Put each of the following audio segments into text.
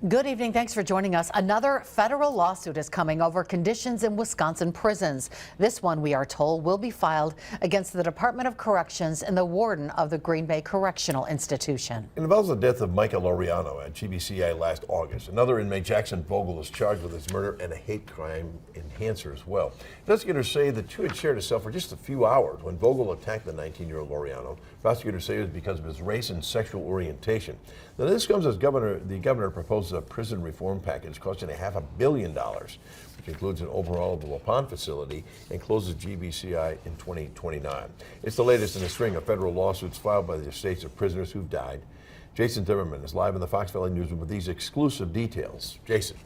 Good evening. Thanks for joining us. Another federal lawsuit is coming over conditions in Wisconsin prisons. This one, we are told, will be filed against the Department of Corrections and the warden of the Green Bay Correctional Institution. It involves the death of Michael Laureano at GBCI last August. Another inmate, Jackson Vogel, is charged with his murder and a hate crime enhancer as well. Investigators say the two had shared a cell for just a few hours when Vogel attacked the 19-year-old Laureano. Prosecutors say it was because of his race and sexual orientation. Now, this comes as the governor proposes a prison reform package costing $500 million, which includes an overhaul of the Waupun facility and closes GBCI in 2029. It's the latest in a string of federal lawsuits filed by the estates of prisoners who've died. Jason Zimmerman is live in the Fox Valley Newsroom with these exclusive details. Jason.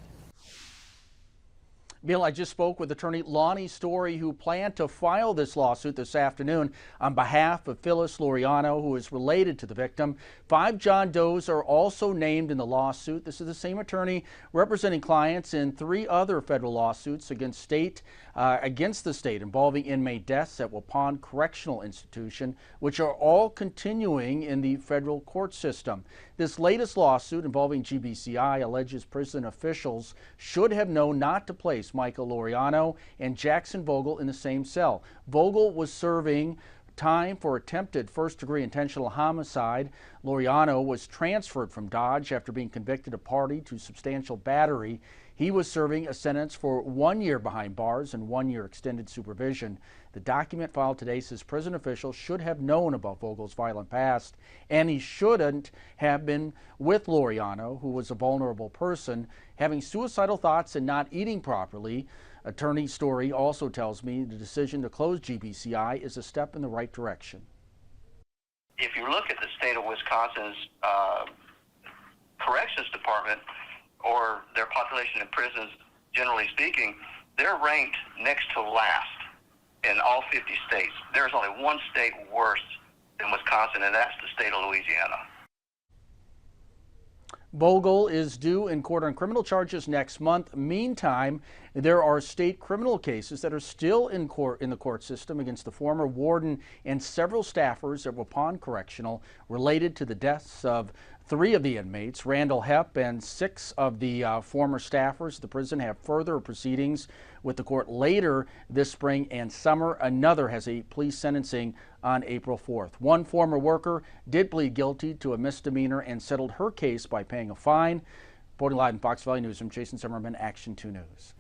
Bill, I just spoke with attorney Lonnie Story, who planned to file this lawsuit this afternoon on behalf of Phyllis Laureano, who is related to the victim. 5 John Does are also named in the lawsuit. This is the same attorney representing clients in 3 other federal lawsuits against the state involving inmate deaths at Waupun Correctional Institution, which are all continuing in the federal court system. This latest lawsuit involving GBCI alleges prison officials should have known not to place Michael Laureano and Jackson Vogel in the same cell. Vogel was serving time for attempted first-degree intentional homicide. Laureano was transferred from Dodge after being convicted of party to substantial battery. He was serving a sentence for 1 year behind bars and 1 year extended supervision. The document filed today says prison officials should have known about Vogel's violent past, and he shouldn't have been with Laureano, who was a vulnerable person, having suicidal thoughts and not eating properly. Attorney Story also tells me the decision to close GBCI is a step in the right direction. If you look at the state of Wisconsin's corrections department, or their population in prisons, generally speaking, they're ranked next to last in all 50 states. There's only one state worse than Wisconsin, and that's the state of Louisiana. Vogel is due in court on criminal charges next month. Meantime, there are state criminal cases that are still in the court system against the former warden and several staffers at Waupun Correctional related to the deaths of 3 of the inmates. Randall Hepp and 6 of the former staffers at the prison have further proceedings with the court later this spring and summer. Another has a plea sentencing on April 4th. One former worker did plead guilty to a misdemeanor and settled her case by paying a fine. Reporting live in Fox Valley News, I'm Jason Zimmerman, Action 2 News.